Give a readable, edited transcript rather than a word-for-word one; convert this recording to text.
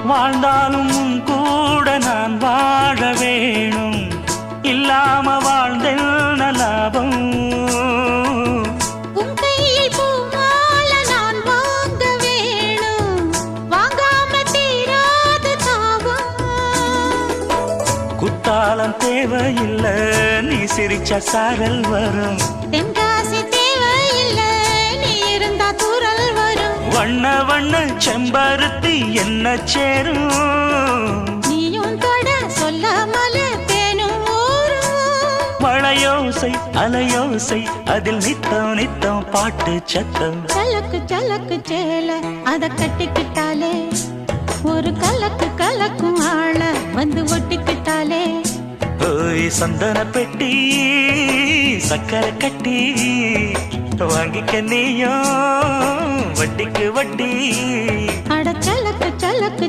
வாழ்ந்தாலும் உன் கூட நான் வாழ வேணும், இல்லாம வாழ்ந்தென்ன லாபம்? உன் கையில் பூமால நான் வாங்க வேணும், வாங்காம தீராத தாபம். குத்தாலம் தேவையில்லை, நீ சிரிச்ச சாரல் வரும். தென்காசி தேவையில்லை, நீ இருந்தா தூரல் வரும். வண்ண வண்ண செம்பருத்தி என்ன சேரும், நீயும் தொட சொல்லாமல தேனும் ஊரும். மழையோசை அலையோசை அதில் நித்தம் நித்தம் பாட்டு சத்தம். சலக்கு சலக்கு சேல அத கட்டிக்கிட்டாலே, ஒரு கலக்கு கலக்கும் ஆள வந்து ஒட்டிக்கிட்டாலே. ஓய் சந்தன பெட்டி சக்கரை கட்டி வாங்கிக்க நீயும் வட்டிக்கு வட்டி. அட சலக்கு சலக்கு